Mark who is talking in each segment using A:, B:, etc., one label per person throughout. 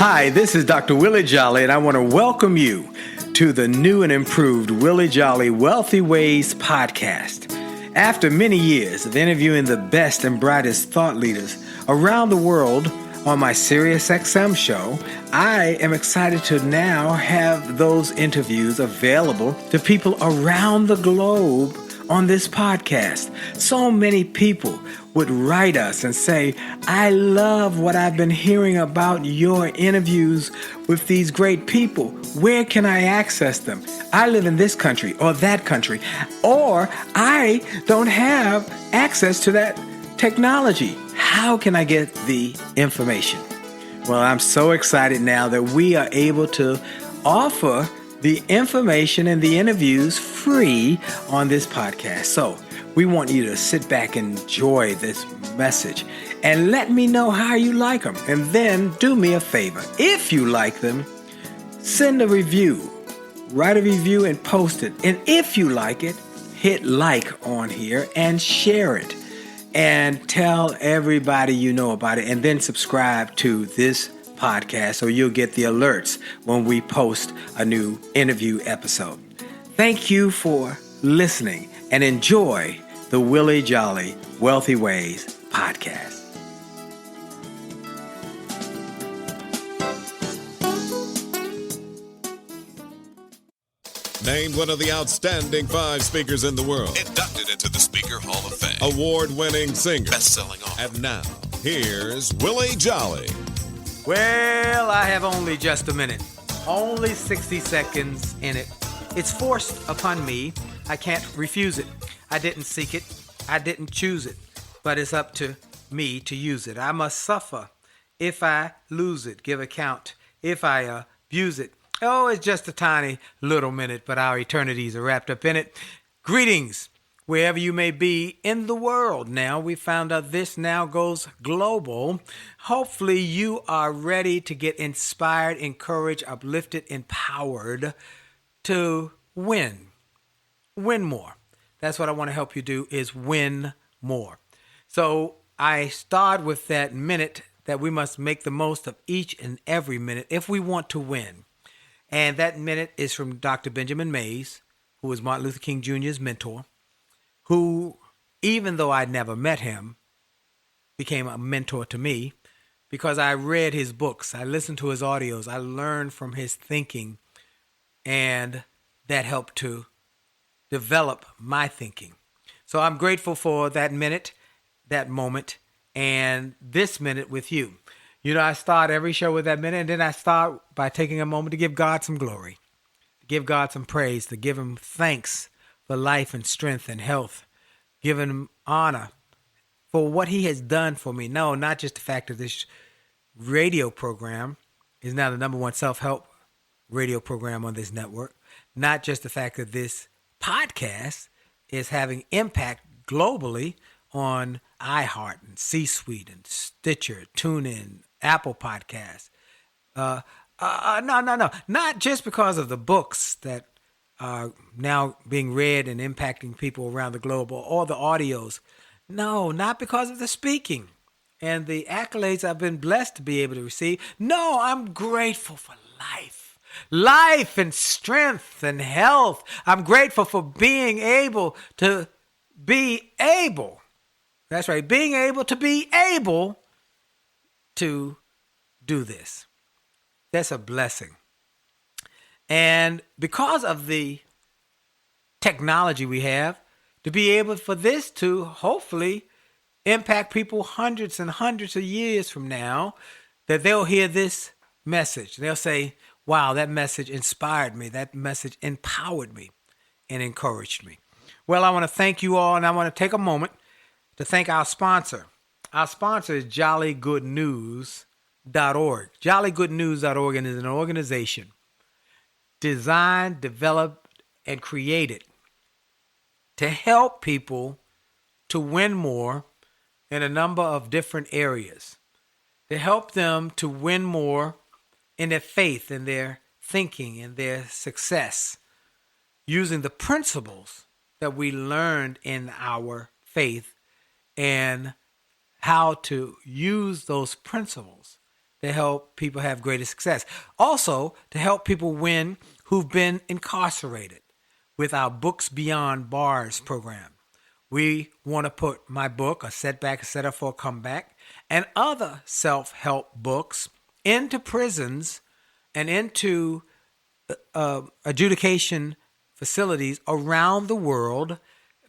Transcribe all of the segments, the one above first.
A: Hi, this is Dr. Willie Jolley, and I want to welcome you to the new and improved Willie Jolley Wealthy Ways podcast. After many years of interviewing the best and brightest thought leaders around the world on my SiriusXM show, I am excited to now have those interviews available to people around the globe on this podcast. So many people would write us and say, I love what I've been hearing about your interviews with these great people. Where can I access them? I live in this country or that country, or I don't have access to that technology. How can I get the information? Well, I'm so excited now that we are able to offer the information and the interviews free on this podcast. So we want you to sit back and enjoy this message and let me know how you like them. And then do me a favor. If you like them, send a review. Write a review and post it. And if you like it, hit like on here and share it. And tell everybody you know about it. And then subscribe to this podcast so you'll get the alerts when we post a new interview episode. Thank you for listening and enjoy the Willie Jolley Wealthy Ways podcast.
B: Named one of the outstanding 5 speakers in the world.
C: Inducted into the Speaker Hall of Fame.
B: Award-winning singer.
C: Best-selling author.
B: And now, here's Willie Jolley.
A: Well, I have only just a minute. Only 60 seconds in it. It's forced upon me. I can't refuse it. I didn't seek it. I didn't choose it. But it's up to me to use it. I must suffer if I lose it. Give account if I abuse it. Oh, it's just a tiny little minute, but our eternities are wrapped up in it. Greetings, wherever you may be in the world. Now, we found out this now goes global. Hopefully, you are ready to get inspired, encouraged, uplifted, empowered to win. Win more. That's what I want to help you do, is win more. So I start with that minute that we must make the most of each and every minute if we want to win. And that minute is from Dr. Benjamin Mays, who was Martin Luther King Jr.'s mentor, who, even though I'd never met him, became a mentor to me because I read his books, I listened to his audios, I learned from his thinking, and that helped to develop my thinking. So I'm grateful for that minute, that moment, and this minute with you. You know, I start every show with that minute, and then I start by taking a moment to give God some glory, to give God some praise, to give him thanks for life and strength and health, give him honor for what he has done for me. No, not just the fact that this radio program is now the number one self-help radio program on this network, not just the fact that this podcast is having impact globally on iHeart and C-Suite and Stitcher, TuneIn, Apple Podcasts. No. Not just because of the books that are now being read and impacting people around the globe or the audios. No, not because of the speaking and the accolades I've been blessed to be able to receive. No, I'm grateful for life and strength and health. I'm grateful for being able to be able. That's right, being able to be able to do this. That's a blessing. And because of the technology we have, to be able for this to hopefully impact people hundreds and hundreds of years from now, that they'll hear this message. They'll say, wow, that message inspired me. That message empowered me and encouraged me. Well, I want to thank you all, and I want to take a moment to thank our sponsor. Our sponsor is jollygoodnews.org. Jollygoodnews.org is an organization designed, developed, and created to help people to win more in a number of different areas, to help them to win more in their faith, in their thinking, in their success, using the principles that we learned in our faith and how to use those principles to help people have greater success. Also, to help people win who've been incarcerated with our Books Beyond Bars program. We want to put my book, A Setback, A Setup for a Comeback, and other self-help books into prisons and into adjudication facilities around the world,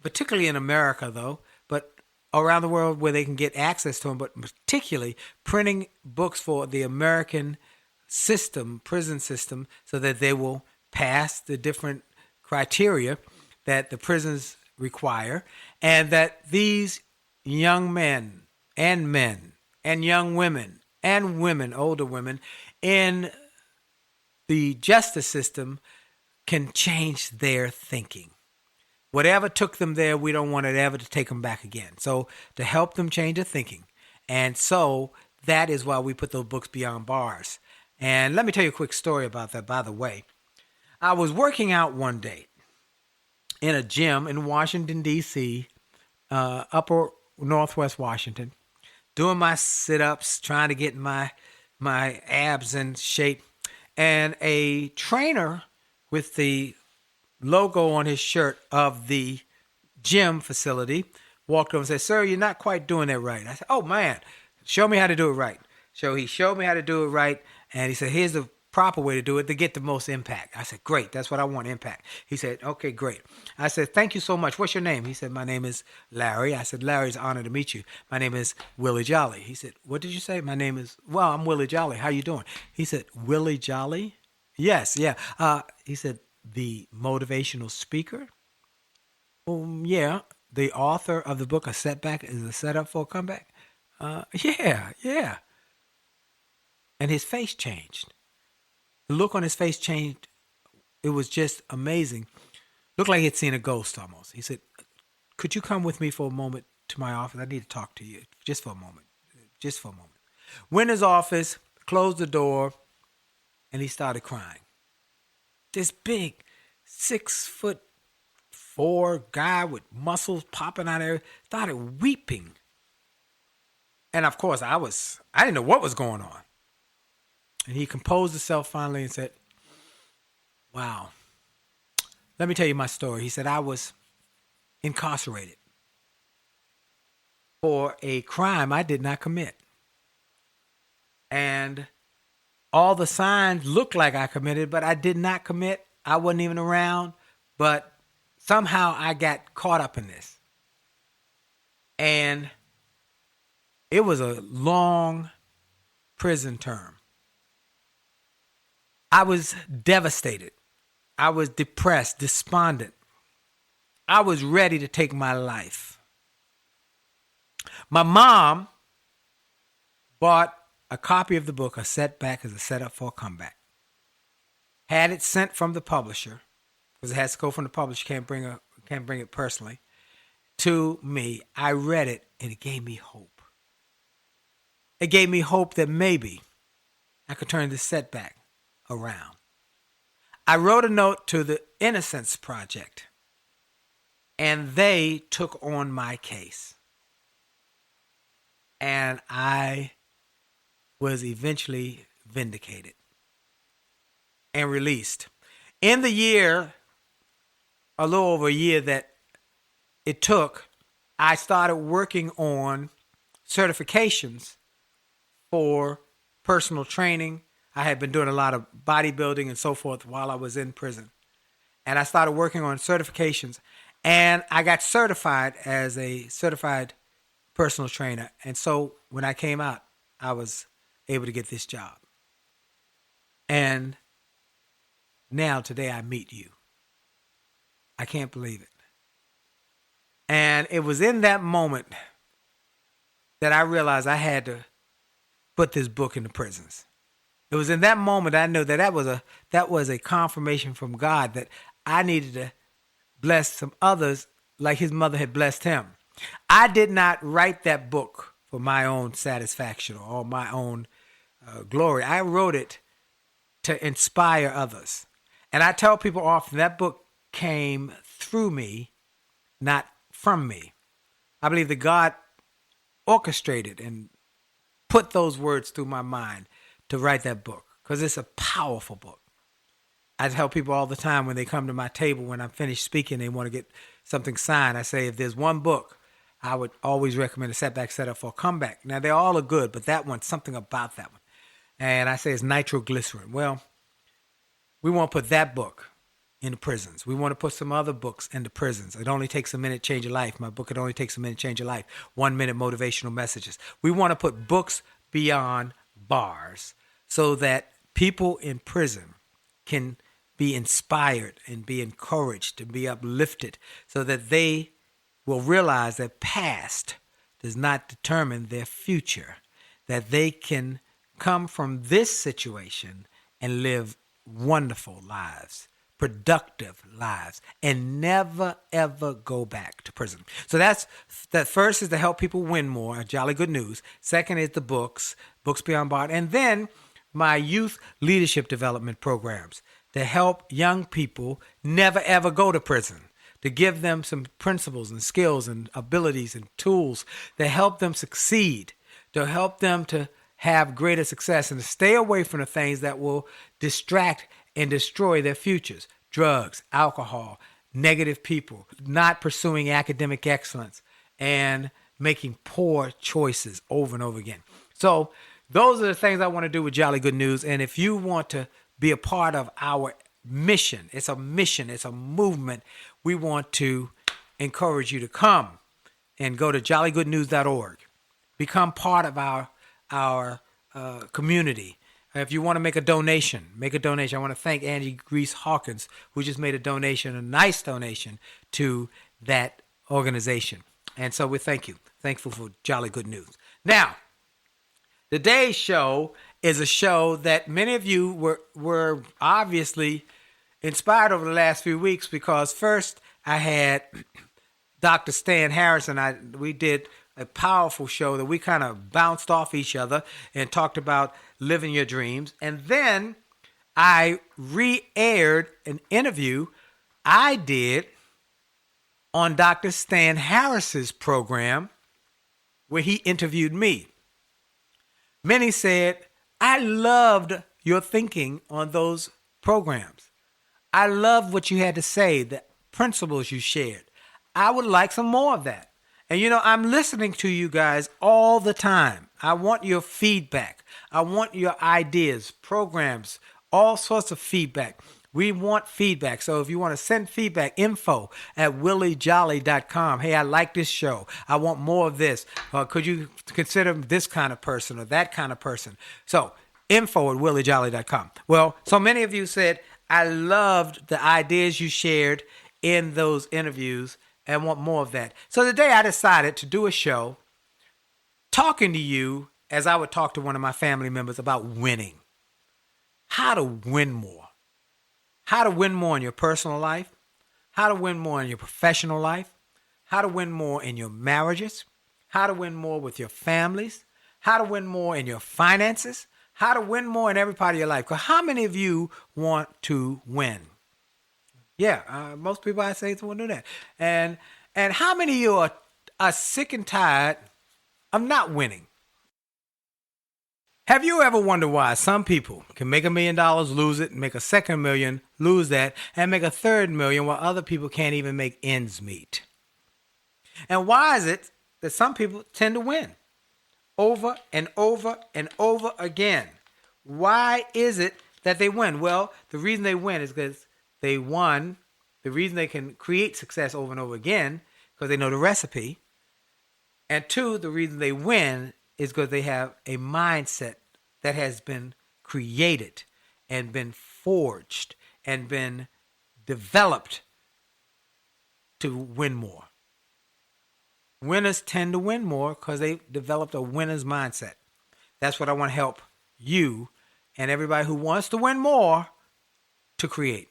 A: particularly in America, though, but around the world where they can get access to them, but particularly printing books for the American system, prison system, so that they will pass the different criteria that the prisons require, and that these young men and young women and women, older women, in the justice system can change their thinking. Whatever took them there, we don't want it ever to take them back again. So to help them change their thinking. And so that is why we put those books beyond bars. And let me tell you a quick story about that, by the way. I was working out one day in a gym in Washington, D.C., upper northwest Washington, doing my sit-ups, trying to get my abs in shape. And a trainer with the logo on his shirt of the gym facility walked over and said, "Sir, you're not quite doing that right." I said, "Oh, man, show me how to do it right." So he showed me how to do it right, and he said, "Here's the proper way to do it to get the most impact." I said, "Great, that's what I want, impact." He said, "Okay, great." I said, "Thank you so much. What's your name?" He said, "My name is Larry." I said, "Larry, it's an honor to meet you. My name is Willie Jolley." He said, "What did you say?" "My name is, well, I'm Willie Jolley. How you doing?" He said, "Willie Jolley?" "Yes, yeah." He said, "The motivational speaker?" "Yeah." "The author of the book, A Setback is a Setup for a Comeback?" Yeah. And his face changed. The look on his face changed. It was just amazing. Looked like he'd seen a ghost almost. He said, "Could you come with me for a moment to my office? I need to talk to you just for a moment. Just for a moment." Went in his office, closed the door, and he started crying. This big 6'4" guy with muscles popping out of there started weeping. And of course, I didn't know what was going on. And he composed himself finally and said, "Wow, let me tell you my story." He said, "I was incarcerated for a crime I did not commit. And all the signs looked like I committed, but I did not commit. I wasn't even around, but somehow I got caught up in this. And it was a long prison term. I was devastated. I was depressed, despondent. I was ready to take my life. My mom bought a copy of the book, A Setback is a Setup for a Comeback. Had it sent from the publisher, because it has to go from the publisher, can't bring it personally, to me. I read it, and it gave me hope. It gave me hope that maybe I could turn this setback around. I wrote a note to the Innocence Project, and they took on my case. And I was eventually vindicated and released. In the year, a little over a year that it took, I started working on certifications for personal training. I had been doing a lot of bodybuilding and so forth while I was in prison. And I started working on certifications. And I got certified as a certified personal trainer. And so when I came out, I was able to get this job. And now today I meet you. I can't believe it. And it was in that moment that I realized I had to put this book in the prisons. It was in that moment I knew that that was a confirmation from God that I needed to bless some others like his mother had blessed him. I did not write that book for my own satisfaction or my own glory. I wrote it to inspire others. And I tell people often that book came through me, not from me. I believe that God orchestrated and put those words through my mind to write that book because it's a powerful book. I tell people all the time when they come to my table, when I'm finished speaking, they want to get something signed. I say, if there's one book, I would always recommend A Setback, Setup for a Comeback. Now, they all are good, but that one, something about that one. And I say it's nitroglycerin. Well, we want to put that book in the prisons. We want to put some other books in the prisons. It only takes a minute to change your life. My book, It Only Takes a Minute to Change Your Life. 1 minute motivational messages. We want to put books beyond bars so that people in prison can be inspired and be encouraged and be uplifted so that they will realize that past does not determine their future, that they can come from this situation and live wonderful lives, productive lives, and never, ever go back to prison. So that first is to help people win more, jolly good news. Second is the books beyond bars. And then my youth leadership development programs to help young people never, ever go to prison, to give them some principles and skills and abilities and tools to help them succeed, to help them to have greater success and to stay away from the things that will distract and destroy their futures. Drugs, alcohol, negative people, not pursuing academic excellence, and making poor choices over and over again. So those are the things I want to do with Jolly Good News. And if you want to be a part of our mission, it's a movement, we want to encourage you to come and go to jollygoodnews.org. Become part of our community. If you want to make a donation, I want to thank Angie Reese Hawkins, who just made a nice donation to that organization. And so we thankful for Jolly Good News. Now, today's show is a show that many of you were obviously inspired over the last few weeks because first I had Dr. Stan Harris and we did a powerful show that we kind of bounced off each other and talked about living your dreams. And then I re-aired an interview I did on Dr. Stan Harris's program where he interviewed me. Many said, I loved your thinking on those programs. I loved what you had to say, the principles you shared. I would like some more of that. And I'm listening to you guys all the time. I want your feedback. I want your ideas, programs, all sorts of feedback. We want feedback. So if you want to send feedback, info@williejolly.com. Hey, I like this show. I want more of this. Could you consider this kind of person or that kind of person? So info@williejolly.com. Well, so many of you said, I loved the ideas you shared in those interviews and want more of that. So today I decided to do a show talking to you as I would talk to one of my family members about winning. How to win more. How to win more in your personal life. How to win more in your professional life. How to win more in your marriages. How to win more with your families. How to win more in your finances. How to win more in every part of your life. Because how many of you want to win? Yeah, most people I say want to do that. And how many of you are sick and tired of not winning? Have you ever wondered why some people can make $1 million, lose it, make a second million, lose that, and make a third million while other people can't even make ends meet? And why is it that some people tend to win over and over and over again? Why is it that they win? Well, the reason they win is because they won. The reason they can create success over and over again because they know the recipe. And two, the reason they win is because they have a mindset that has been created and been forged and been developed to win more. Winners tend to win more because they developed a winner's mindset. That's what I want to help you and everybody who wants to win more to create.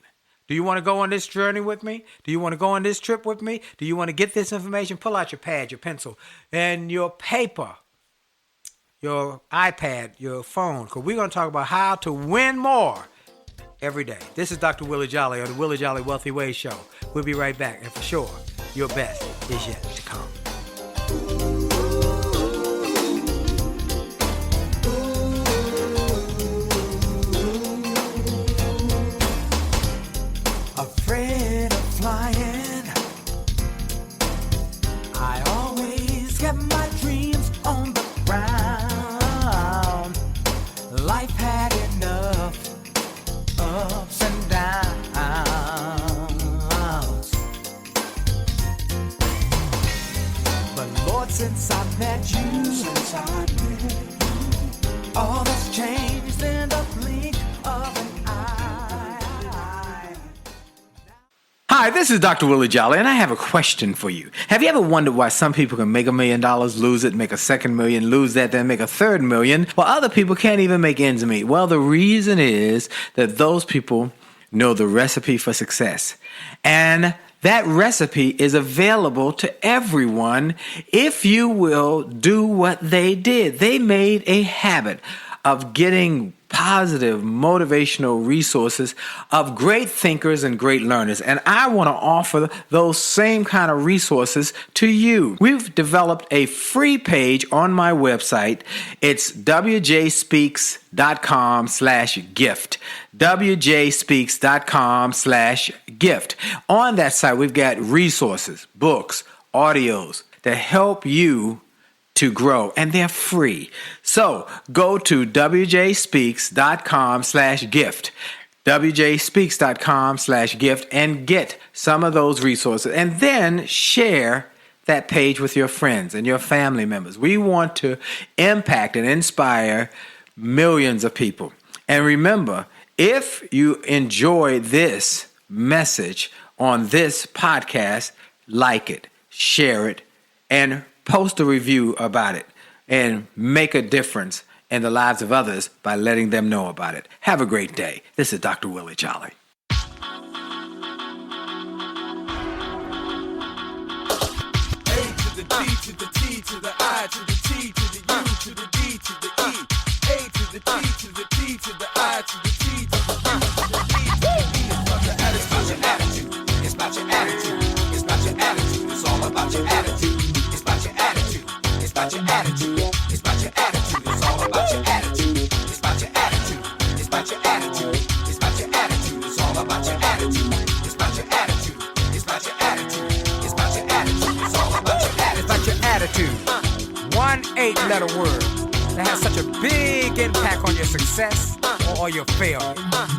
A: Do you want to go on this journey with me? Do you want to go on this trip with me? Do you want to get this information? Pull out your pad, your pencil, and your paper, your iPad, your phone, because we're going to talk about how to win more every day. This is Dr. Willie Jolley on the Willie Jolley Wealthy Ways Show. We'll be right back, and for sure, your best is yet to come.
D: Since I met you, all that's changed in the blink of an eye.
A: Hi, this is Dr. Willie Jolley, and I have a question for you. Have you ever wondered why some people can make $1 million, lose it, make a second million, lose that, then make a third million, while other people can't even make ends meet? Well, the reason is that those people know the recipe for success. And that recipe is available to everyone if you will do what they did. They made a habit of getting positive, motivational resources of great thinkers and great learners. And I want to offer those same kind of resources to you. We've developed a free page on my website. It's wjspeaks.com/gift. wjspeaks.com/gift. On that site, we've got resources, books, audios to help you to grow, and they're free. So go to wjspeaks.com/gift, wjspeaks.com/gift, and get some of those resources, and then share that page with your friends and your family members. We want to impact and inspire millions of people. And remember, if you enjoy this message on this podcast, like it, share it, and post a review about it, and make a difference in the lives of others by letting them know about it. Have a great day. This is Dr. Willie Jolley.
D: A to the D to the T to the I to the T to the U to the D to the E. A to the T to the T to the I to the T to the U to the D to the E. It's about your attitude. It's about your attitude. It's about your attitude. It's all about your attitude. It's about your attitude. It's about your attitude. It's about your attitude. It's all about your attitude. It's about your attitude. It's about your attitude. It's about your attitude. It's all about your attitude. It's about your attitude. It's about your attitude. It's about your attitude. It's all about your attitude.
E: It's about your attitude. 1 8-letter word that has such a big impact on your success or your failure.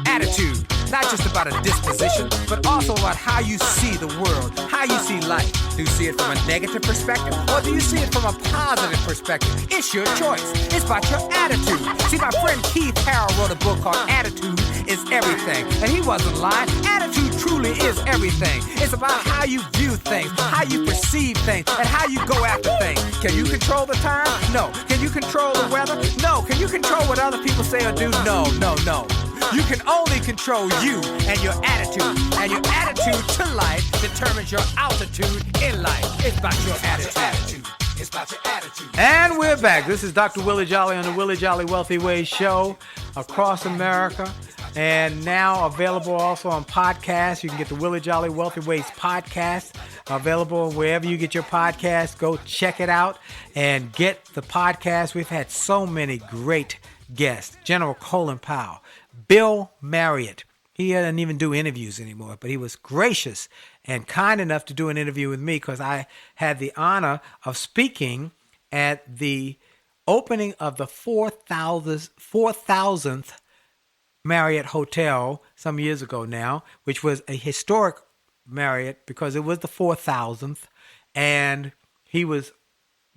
E: Attitude. Not just about a disposition, but also about how you see the world, how you see life. Do you see it from a negative perspective, or do you see it from a positive perspective? It's your choice. It's about your attitude. See, my friend Keith Harrell wrote a book called Attitude is Everything, and he wasn't lying. Attitude truly is everything. It's about how you view things, how you perceive things, and how you go after things. Can you control the time? No. Can you control the weather? No. Can you control what other people say or do? No. You can only control you and your attitude. And your attitude to life determines your altitude in life. It's about your attitude.
D: It's about your attitude.
A: And we're back. This is Dr. Willie Jolley on the Willie Jolley Wealthy Ways show across America, and now available also on podcasts. You can get the Willie Jolley Wealthy Ways podcast available wherever you get your podcast. Go check it out and get the podcast. We've had so many great guests. General Colin Powell, Bill Marriott. He doesn't even do interviews anymore, but he was gracious and kind enough to do an interview with me because I had the honor of speaking at the opening of the 4,000th Marriott Hotel some years ago now, which was a historic Marriott because it was the 4,000th, and he was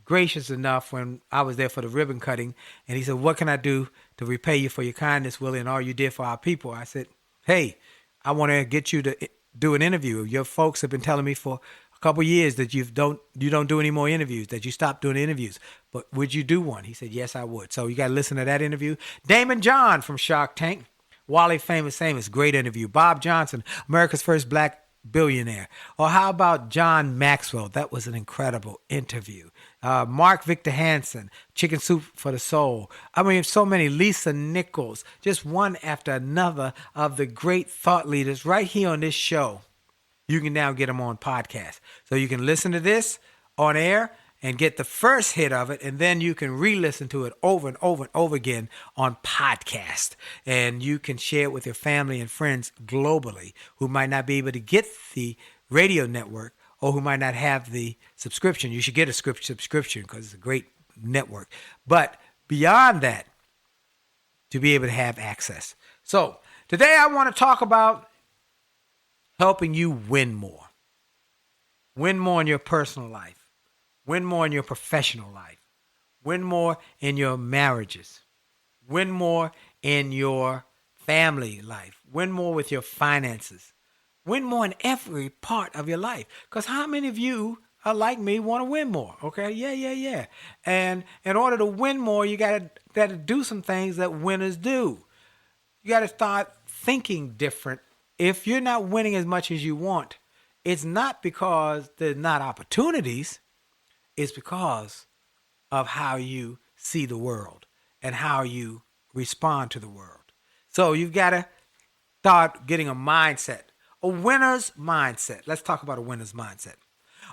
A: gracious enough when I was there for the ribbon cutting, and he said, "What can I do to repay you for your kindness, Willie, and all you did for our people?" I said, "Hey, I want to get you to do an interview. Your folks have been telling me for a couple years that you don't do any more interviews, that you stopped doing interviews. But would you do one?" He said, "Yes, I would." So you got to listen to that interview. Damon John from Shark Tank, Wally Famous, great interview. Bob Johnson, America's first black billionaire. Or how about John Maxwell? That was an incredible interview. Mark Victor Hansen, Chicken Soup for the Soul. I mean, so many. Lisa Nichols, just one after another of the great thought leaders right here on this show. You can now get them on podcast. So you can listen to this on air and get the first hit of it, and then you can re-listen to it over and over and over again on podcast. And you can share it with your family and friends globally who might not be able to get the radio network or who might not have the subscription. You should get a subscription because it's a great network. But beyond that, to be able to have access. So today I want to talk about helping you win more. Win more in your personal life. Win more in your professional life. Win more in your marriages. Win more in your family life. Win more with your finances. Win more in every part of your life. Because how many of you are like me, want to win more? Okay, yeah. And in order to win more, you gotta do some things that winners do. You gotta start thinking different. If you're not winning as much as you want, it's not because there's not opportunities. It's because of how you see the world and how you respond to the world. So you've got to start getting a mindset, a winner's mindset. Let's talk about a winner's mindset.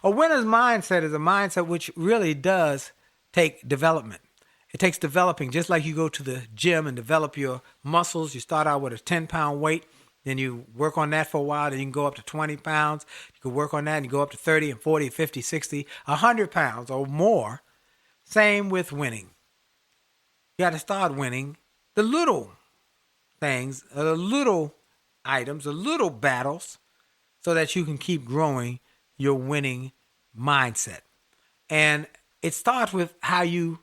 A: A winner's mindset is a mindset which really does take development. It takes developing, just like you go to the gym and develop your muscles. You start out with a 10-pound weight, then you work on that for a while, then you can go up to 20 pounds. You can work on that and you go up to 30 and 40, 50, 60, 100 pounds or more. Same with winning. You got to start winning the little things, the little items, the little battles, so that you can keep growing your winning mindset. And it starts with how you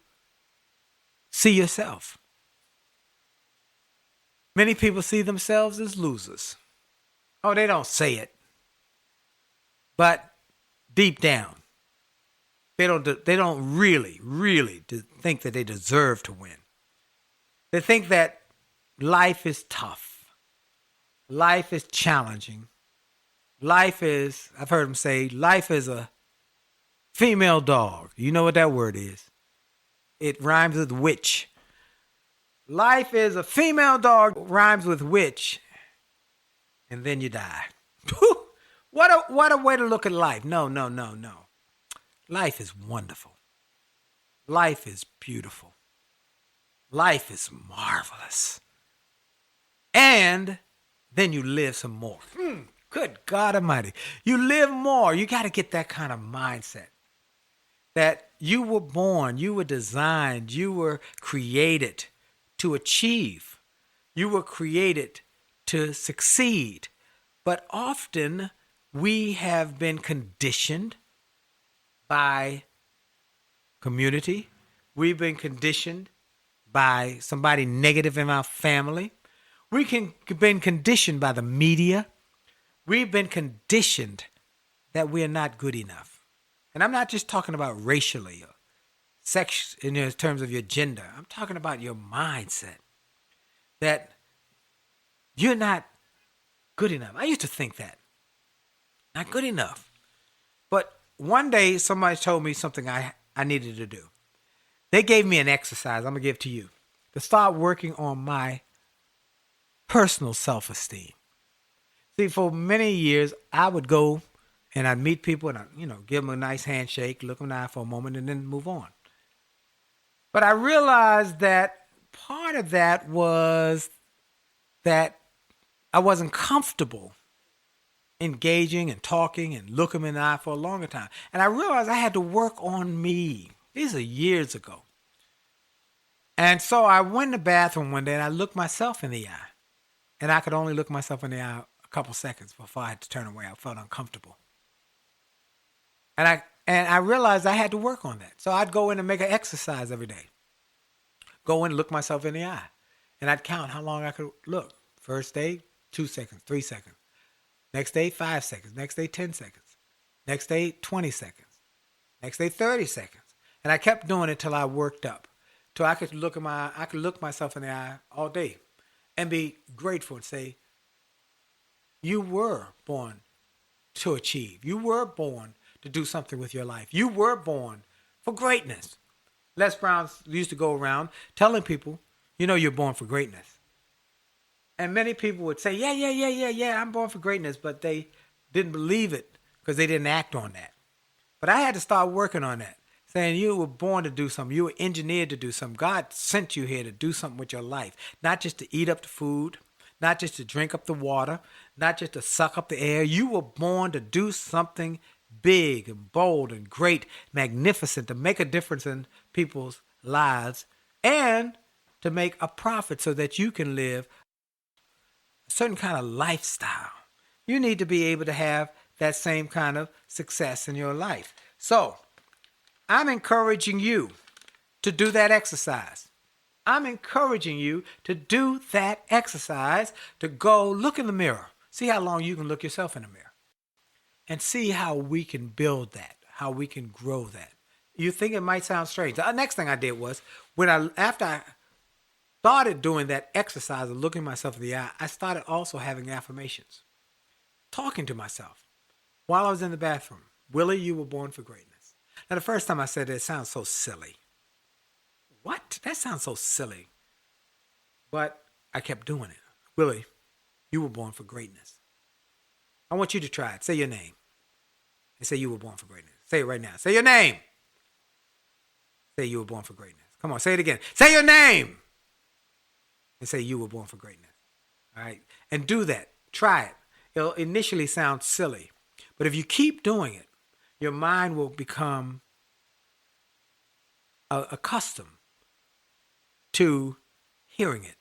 A: see yourself. Many people see themselves as losers. Oh, they don't say it. But deep down, they don't really think that they deserve to win. They think that life is tough. Life is challenging. I've heard them say, life is a female dog. You know what that word is. It rhymes with witch. Life is a female dog, rhymes with witch, and then you die. What a way to look at life. No. Life is wonderful. Life is beautiful. Life is marvelous. And then you live some more. Good God Almighty. You live more. You got to get that kind of mindset. That you were born, you were designed, you were created to achieve. You were created to succeed. But often we have been conditioned by community. We've been conditioned by somebody negative in our family. We've been conditioned by the media. We've been conditioned that we're not good enough. And I'm not just talking about racially or sex in terms of your gender. I'm talking about your mindset that you're not good enough. I used to think that. Not good enough. But one day somebody told me something I needed to do. They gave me an exercise I'm going to give to you to start working on my personal self-esteem. See, for many years, I would go and I'd meet people and I'd, give them a nice handshake, look them in the eye for a moment, and then move on. But I realized that part of that was that I wasn't comfortable engaging and talking and looking them in the eye for a longer time. And I realized I had to work on me. These are years ago. And so I went in the bathroom one day and I looked myself in the eye. And I could only look myself in the eye a couple seconds before I had to turn away. I felt uncomfortable. And I realized I had to work on that. So I'd go in and make an exercise every day. Go in and look myself in the eye. And I'd count how long I could look. First day, 2 seconds, 3 seconds. Next day, 5 seconds. Next day, 10 seconds. Next day, 20 seconds. Next day, 30 seconds. And I kept doing it till I worked up. Till I could look myself in the eye all day and be grateful and say, you were born to achieve. You were born to do something with your life. You were born for greatness. Les Brown used to go around telling people, you're born for greatness. And many people would say, yeah, I'm born for greatness, but they didn't believe it because they didn't act on that. But I had to start working on that, saying you were born to do something. You were engineered to do something. God sent you here to do something with your life, not just to eat up the food, not just to drink up the water, not just to suck up the air. You were born to do something big and bold and great, magnificent, to make a difference in people's lives and to make a profit so that you can live a certain kind of lifestyle. You need to be able to have that same kind of success in your life. So I'm encouraging you to do that exercise. I'm encouraging you to do that exercise, to go look in the mirror. See how long you can look yourself in the mirror. And see how we can build that, how we can grow that. You think it might sound strange. The next thing I did was, after I started doing that exercise of looking myself in the eye, I started also having affirmations. Talking to myself while I was in the bathroom. Willie, you were born for greatness. Now, the first time I said it sounds so silly. What? That sounds so silly. But I kept doing it. Willie, you were born for greatness. I want you to try it. Say your name. And say you were born for greatness. Say it right now. Say your name. Say you were born for greatness. Come on, say it again. Say your name. And say you were born for greatness. All right? And do that. Try it. It'll initially sound silly. But if you keep doing it, your mind will become accustomed to hearing it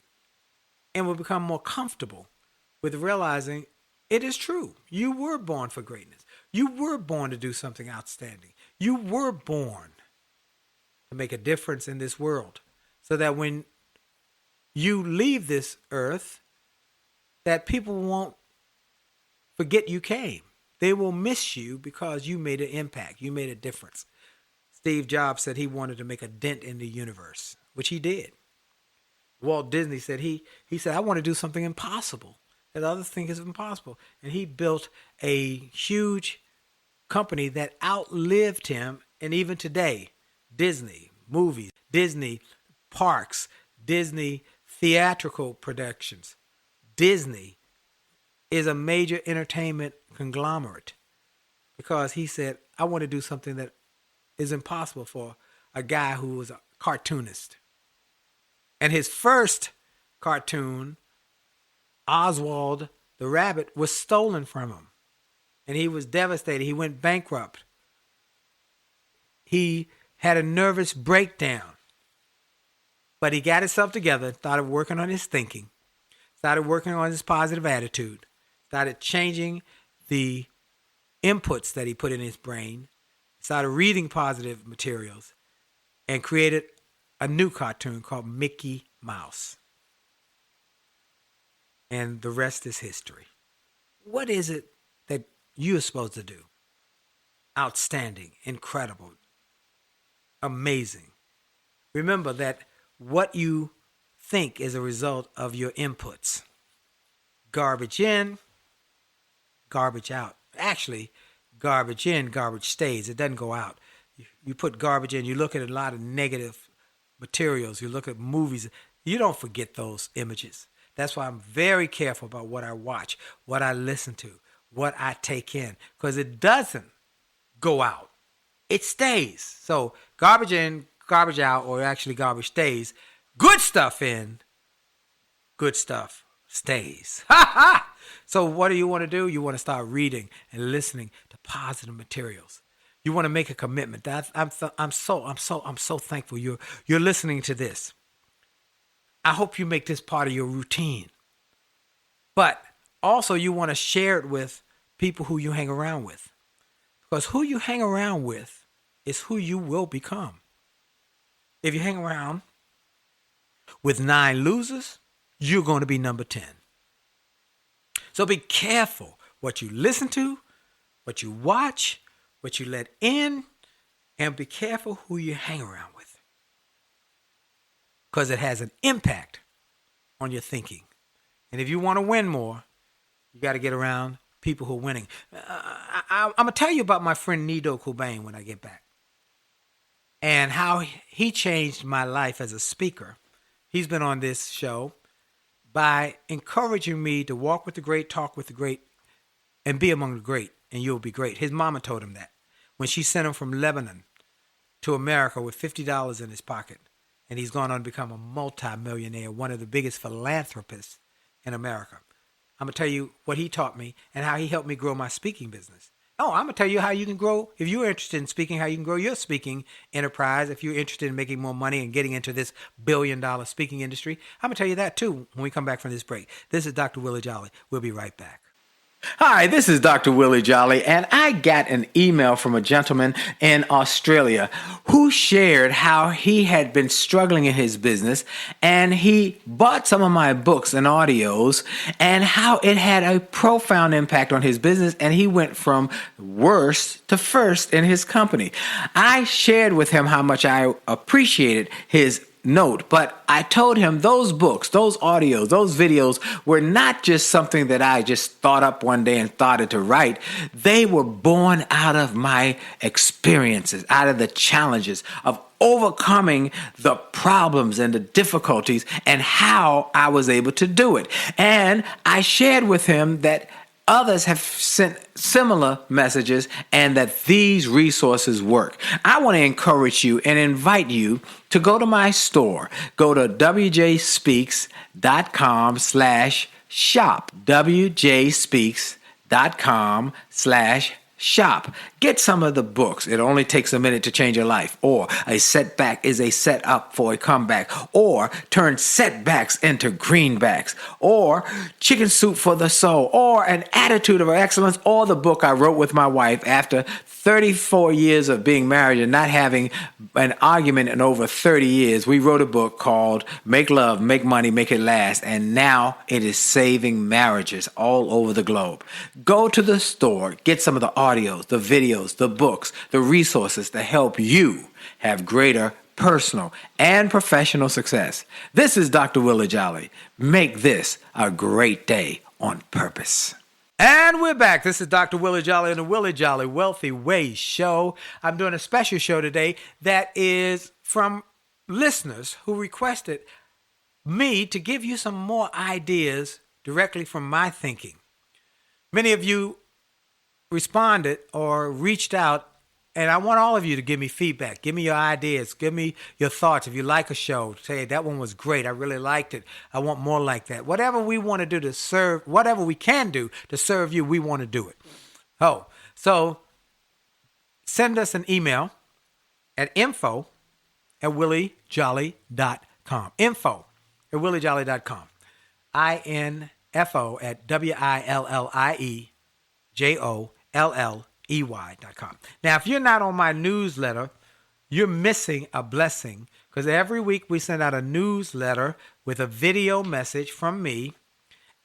A: and will become more comfortable with realizing it is true. You were born for greatness. You were born to do something outstanding. You were born to make a difference in this world so that when you leave this earth, that people won't forget you came. They will miss you because you made an impact. You made a difference. Steve Jobs said he wanted to make a dent in the universe, which he did. Walt Disney said he said, I want to do something impossible that others think is impossible. And he built a huge company that outlived him. And even today, Disney movies, Disney parks, Disney theatrical productions, Disney is a major entertainment conglomerate because he said, I want to do something that is impossible for a guy who was a cartoonist. And his first cartoon, Oswald the Rabbit, was stolen from him. And he was devastated. He went bankrupt. He had a nervous breakdown. But he got himself together, started working on his thinking, started working on his positive attitude, started changing the inputs that he put in his brain, started reading positive materials, and created a new cartoon called Mickey Mouse. And the rest is history. What is it that you're supposed to do? Outstanding, incredible, amazing. Remember that what you think is a result of your inputs. Garbage in, garbage out. Actually, garbage in, garbage stays. It doesn't go out. You put garbage in, you look at a lot of negative materials, you look at movies, you don't forget those images. That's why I'm very careful about what I watch, what I listen to, what I take in, because it doesn't go out. It stays. So garbage in, garbage out, or actually garbage stays. Good stuff in, good stuff stays. Ha ha! So what do you want to do? You want to start reading and listening to positive materials. You want to make a commitment. I'm so thankful you're listening to this. I hope you make this part of your routine. But also you want to share it with people who you hang around with. Because who you hang around with is who you will become. If you hang around with 9 losers, you're going to be number 10. So be careful what you listen to, what you watch, what you let in, and be careful who you hang around with. Because it has an impact on your thinking. And if you want to win more, you got to get around people who are winning. I'm going to tell you about my friend Nido Cobain when I get back. And how he changed my life as a speaker. He's been on this show by encouraging me to walk with the great, talk with the great, and be among the great, and you'll be great. His mama told him that when she sent him from Lebanon to America with $50 in his pocket. And he's gone on to become a multi-millionaire, one of the biggest philanthropists in America. I'm going to tell you what he taught me and how he helped me grow my speaking business. Oh, I'm going to tell you how you can grow, if you're interested in speaking, how you can grow your speaking enterprise. If you're interested in making more money and getting into this billion-dollar speaking industry, I'm going to tell you that too when we come back from this break. This is Dr. Willie Jolley. We'll be right back. Hi, this is Dr. Willie Jolley, and I got an email from a gentleman in Australia who shared how he had been struggling in his business, and he bought some of my books and audios, and how it had a profound impact on his business, and he went from worst to first in his company. I shared with him how much I appreciated his note, but I told him those books, those audios, those videos were not just something that I just thought up one day and started to write. They were born out of my experiences, out of the challenges of overcoming the problems and the difficulties and how I was able to do it. And I shared with him that others have sent similar messages and that these resources work. I want to encourage you and invite you to go to my store. Go to wjspeaks.com/shop. wjspeaks.com/shop. Get some of the books. It only takes a minute to change your life. Or a setback is a setup for a comeback. Or turn setbacks into greenbacks. Or chicken soup for the soul. Or an attitude of excellence. Or the book I wrote with my wife after 34 years of being married and not having an argument in over 30 years. We wrote a book called Make Love, Make Money, Make It Last. And now it is saving marriages all over the globe. Go to the store. Get some of the audios, the videos, the books, the resources to help you have greater personal and professional success. This is Dr. Willie Jolley. Make this a great day on purpose. And we're back. This is Dr. Willie Jolley and the Willie Jolley Wealthy Ways Show. I'm doing a special show today that is from listeners who requested me to give you some more ideas directly from my thinking. Many of you responded or reached out, and I want all of you to give me feedback. Give me your ideas. Give me your thoughts. If you like a show, say that one was great. I really liked it. I want more like that. Whatever we want to do to serve, whatever we can do to serve you, we want to do it. So send us an email at info@williejolly.com. info@williejolly.com. info@WILLIEJOLLEY.com. Now, if you're not on my newsletter, you're missing a blessing, because every week we send out a newsletter with a video message from me,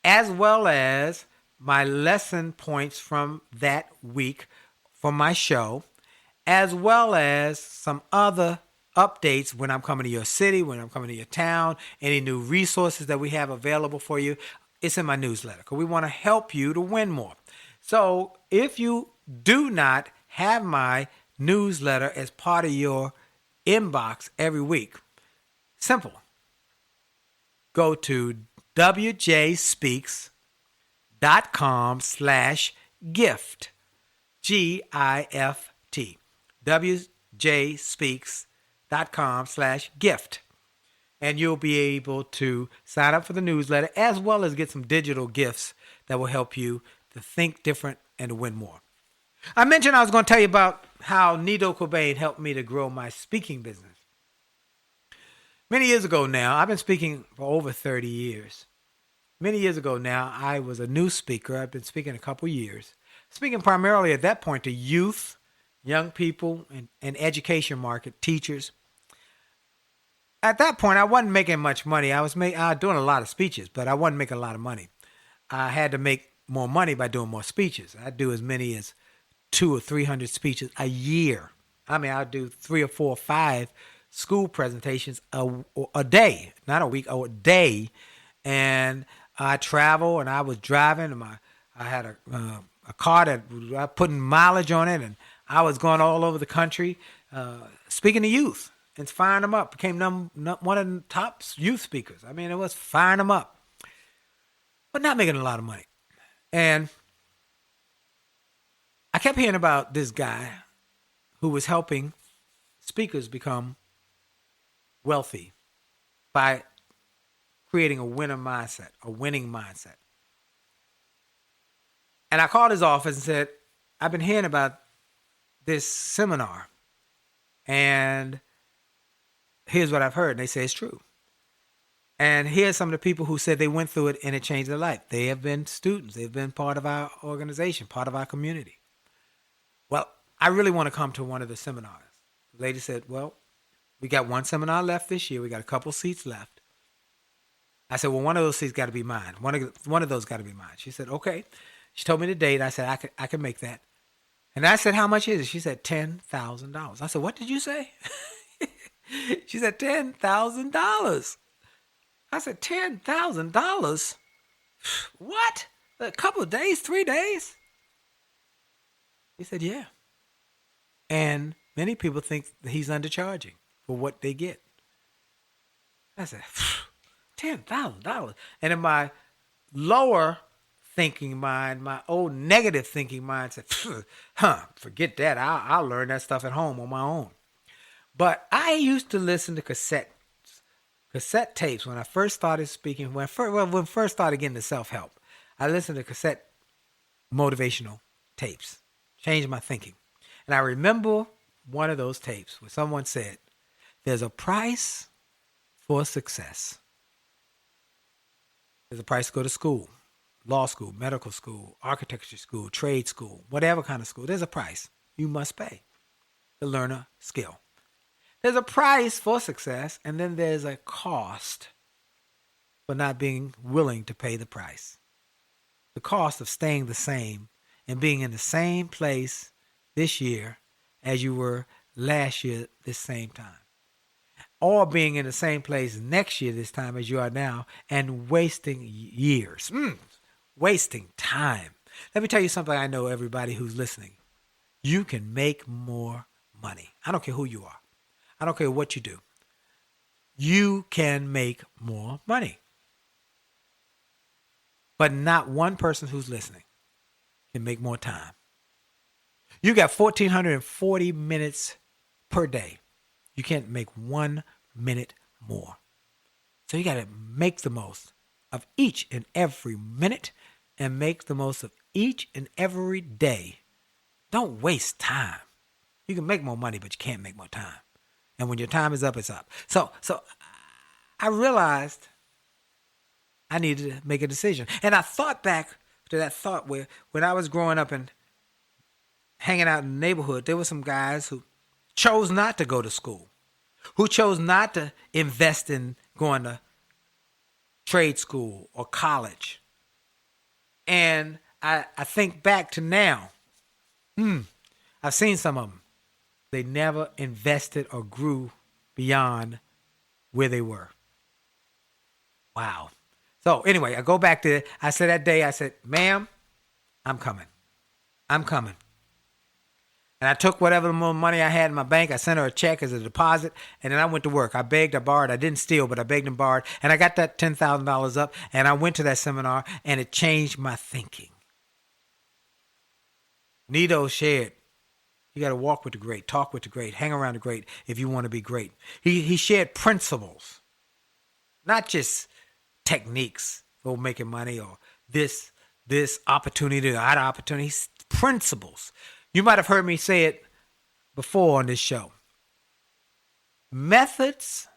A: as well as my lesson points from that week for my show, as well as some other updates when I'm coming to your city, when I'm coming to your town, any new resources that we have available for you. It's in my newsletter because we want to help you to win more. So if you do not have my newsletter as part of your inbox every week, simple. Go to wjspeaks.com/gift. GIFT. wjspeaks.com/gift. And you'll be able to sign up for the newsletter as well as get some digital gifts that will help you to think different and to win more. I mentioned I was going to tell you about how Nido Cobain helped me to grow my speaking business. Many years ago now, I've been speaking for over 30 years. Many years ago now, I was a new speaker. I've been speaking a couple years. Speaking primarily at that point to youth, young people, and education market, teachers. At that point, I wasn't making much money. I was doing a lot of speeches, but I wasn't making a lot of money. I had to make more money by doing more speeches. I do as many as 200 or 300 speeches a year. I mean, I do 3 or 4 or 5 school presentations a day, not a week, a day. And I travel, and I was driving. And I had a car that I putting mileage on it, and I was going all over the country speaking to youth and firing them up. Became one of the top youth speakers. I mean, it was firing them up, but not making a lot of money. And I kept hearing about this guy who was helping speakers become wealthy by creating a winning mindset. And I called his office and said, I've been hearing about this seminar, and here's what I've heard. And they say it's true. And here's some of the people who said they went through it and it changed their life. They have been students. They've been part of our organization, part of our community. Well, I really want to come to one of the seminars. The lady said, well, we got one seminar left this year. We got a couple seats left. I said, well, one of those seats got to be mine. One of those got to be mine. She said, okay. She told me the date. I said, I can make that. And I said, how much is it? She said, $10,000. I said, what did you say? She said, $10,000. I said, $10,000? What? A couple of days, 3 days? He said, yeah. And many people think that he's undercharging for what they get. I said, $10,000. And in my lower thinking mind, my old negative thinking mind said, forget that. I'll learn that stuff at home on my own. But I used to listen to cassette tapes when I first started speaking, when I first started getting to self-help. I listened to cassette motivational tapes. Changed my thinking. And I remember one of those tapes where someone said, there's a price for success. There's a price to go to school, law school, medical school, architecture school, trade school, whatever kind of school. There's a price you must pay to learn a skill. There's a price for success, and then there's a cost for not being willing to pay the price. The cost of staying the same and being in the same place this year as you were last year this same time. Or being in the same place next year this time as you are now and wasting years. Wasting time. Let me tell you something I know, everybody who's listening. You can make more money. I don't care who you are. I don't care what you do. You can make more money. But not one person who's listening can make more time. You got 1,440 minutes per day. You can't make 1 minute more. So you got to make the most of each and every minute and make the most of each and every day. Don't waste time. You can make more money, but you can't make more time. And when your time is up, it's up. So I realized I needed to make a decision. And I thought back to that thought where when I was growing up and hanging out in the neighborhood, there were some guys who chose not to go to school, who chose not to invest in going to trade school or college. And I think back to now, I've seen some of them. They never invested or grew beyond where they were. Wow. So anyway, I go back to, I said that day, I said, ma'am, I'm coming. And I took whatever more money I had in my bank. I sent her a check as a deposit, and then I went to work. I begged, I borrowed. I didn't steal, but I begged and borrowed. And I got that $10,000 up, and I went to that seminar, and it changed my thinking. Nito shared, you got to walk with the great, talk with the great, hang around the great if you want to be great. He shared principles, not just techniques for making money or this opportunity or that opportunity. Principles. You might have heard me say it before on this show. Methods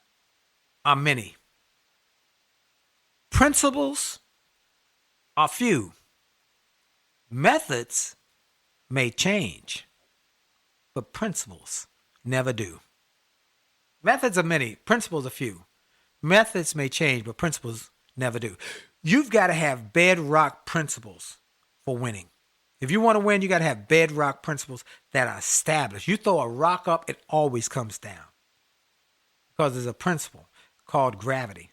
A: are many. Principles are few. Methods may change, but principles never do. Methods are many. Principles are few. Methods may change, but principles never do. You've got to have bedrock principles for winning. If you want to win, you got to have bedrock principles that are established. You throw a rock up, it always comes down. Because there's a principle called gravity.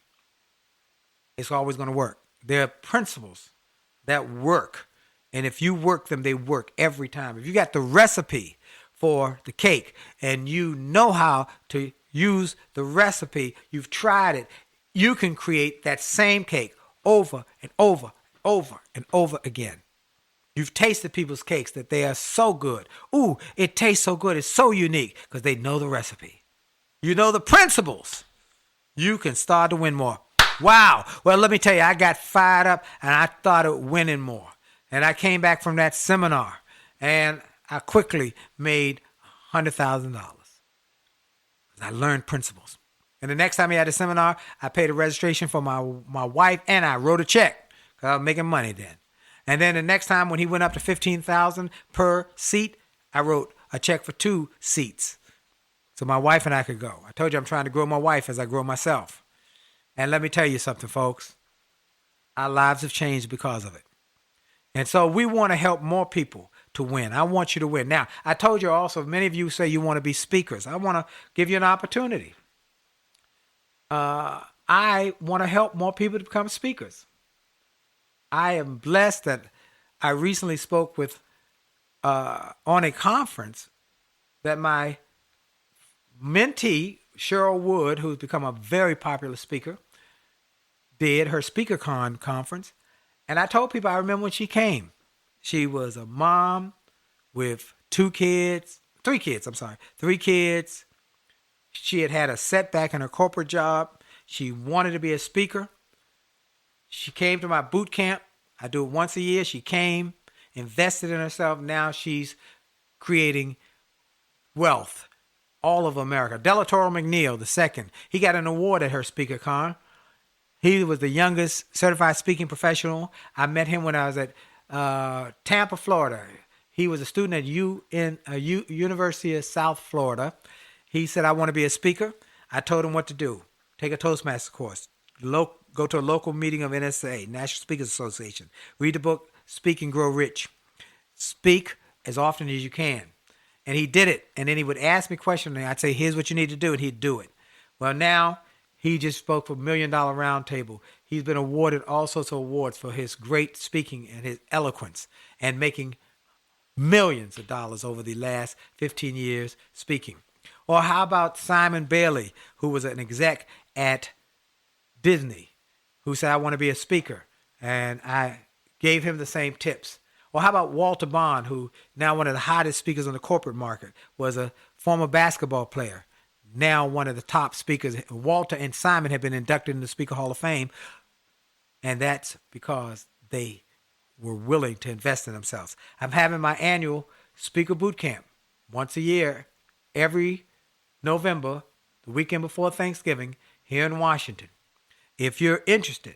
A: It's always going to work. There are principles that work. And if you work them, they work every time. If you got the recipe for the cake and you know how to use the recipe, you've tried it, you can create that same cake over and over and over and over again. You've tasted people's cakes that they are so good. Ooh, it tastes so good. It's so unique because they know the recipe. You know the principles. You can start to win more. Wow. Well, let me tell you, I got fired up and I started winning more. And I came back from that seminar and I quickly made $100,000. I learned principles. And the next time he had a seminar, I paid a registration for my wife, and I wrote a check because I was making money then. And then the next time when he went up to $15,000 per seat, I wrote a check for 2 seats so my wife and I could go. I told you I'm trying to grow my wife as I grow myself. And let me tell you something, folks. Our lives have changed because of it. And so we want to help more people to win. I want you to win. Now, I told you also, many of you say you want to be speakers. I want to give you an opportunity. I want to help more people to become speakers. I am blessed that I recently spoke with on a conference that my mentee, Cheryl Wood, who's become a very popular speaker, did her SpeakerCon conference. And I told people, I remember when she came. She was a mom with 3 kids. She had a setback in her corporate job. She wanted to be a speaker. She came to my boot camp. I do it once a year. She came, invested in herself. Now she's creating wealth all over America. Delatoro McNeil II, he got an award at her SpeakerCon. He was the youngest certified speaking professional. I met him when I was at Tampa, Florida. He was a student at University of South Florida. He said, I want to be a speaker. I told him what to do. Take a Toastmaster course. Go to a local meeting of NSA, National Speakers Association. Read the book, Speak and Grow Rich. Speak as often as you can. And he did it. And then he would ask me questions, and I'd say, here's what you need to do, and he'd do it. Well, now he just spoke for $1 Million Roundtable. He's been awarded all sorts of awards for his great speaking and his eloquence and making millions of dollars over the last 15 years speaking. Or how about Simon Bailey, who was an exec at Disney, who said, I want to be a speaker. And I gave him the same tips. Or how about Walter Bond, who now one of the hottest speakers on the corporate market, was a former basketball player, now one of the top speakers. Walter and Simon have been inducted in the Speaker Hall of Fame, and that's because they were willing to invest in themselves. I'm having my annual Speaker Boot Camp once a year, every November, the weekend before Thanksgiving, here in Washington. If you're interested,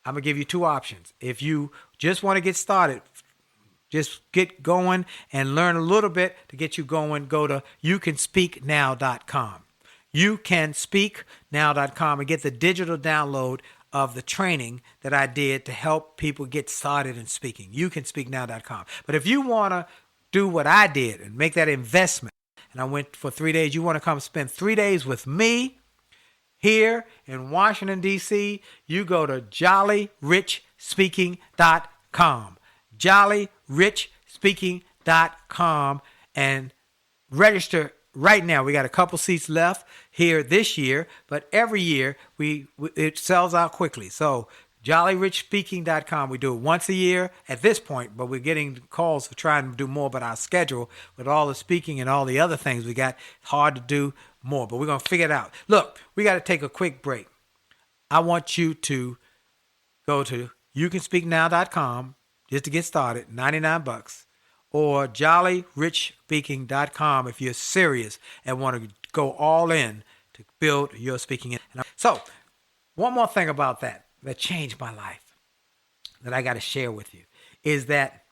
A: I'm going to give you 2 options. If you just want to get started, just get going and learn a little bit to get you going, go to youcanspeaknow.com. Youcanspeaknow.com and get the digital download of the training that I did to help people get started in speaking. Youcanspeaknow.com. But if you want to do what I did and make that investment, and I went for 3 days, you want to come spend 3 days with me here in Washington, D.C., you go to jollyrichspeaking.com. jollyrichspeaking.com and register right now. We got a couple seats left here this year, but every year it sells out quickly. So jollyrichspeaking.com. We do it once a year at this point, but we're getting calls for trying to do more, but our schedule with all the speaking and all the other things we got, it's hard to do more, but we're going to figure it out. Look, we got to take a quick break. I want you to go to youcanspeaknow.com just to get started, $99, or jollyrichspeaking.com if you're serious and want to go all in to build your speaking. So, one more thing about that changed my life that I got to share with you is that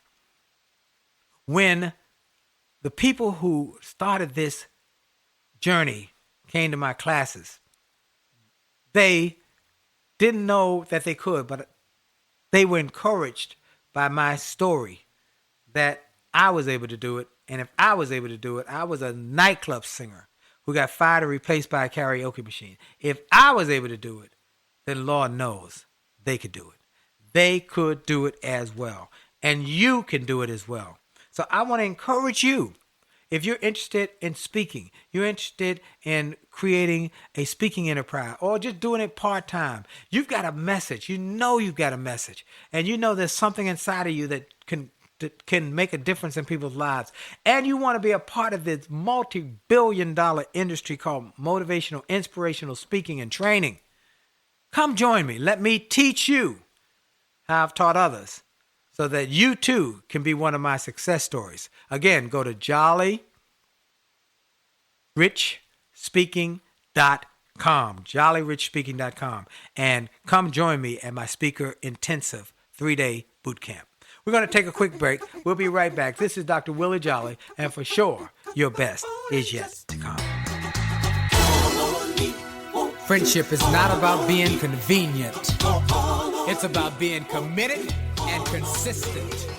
A: when the people who started this journey came to my classes, they didn't know that they could, but they were encouraged by my story that I was able to do it. And if I was able to do it, I was a nightclub singer who got fired and replaced by a karaoke machine. If I was able to do it, then Lord knows they could do it. They could do it as well. And you can do it as well. So I want to encourage you. If you're interested in speaking, you're interested in creating a speaking enterprise or just doing it part-time, you've got a message. You know you've got a message. And you know there's something inside of you that can make a difference in people's lives. And you want to be a part of this multi-billion-dollar industry called motivational, inspirational speaking and training. Come join me. Let me teach you how I've taught others so that you too can be one of my success stories. Again, go to jollyrichspeaking.com. jollyrichspeaking.com, and come join me at my speaker intensive 3-day boot camp. We're going to take a quick break. We'll be right back. This is Dr. Willie Jolley, and for sure, your best is yet to come.
E: Friendship is not about being convenient. It's about being committed and consistent.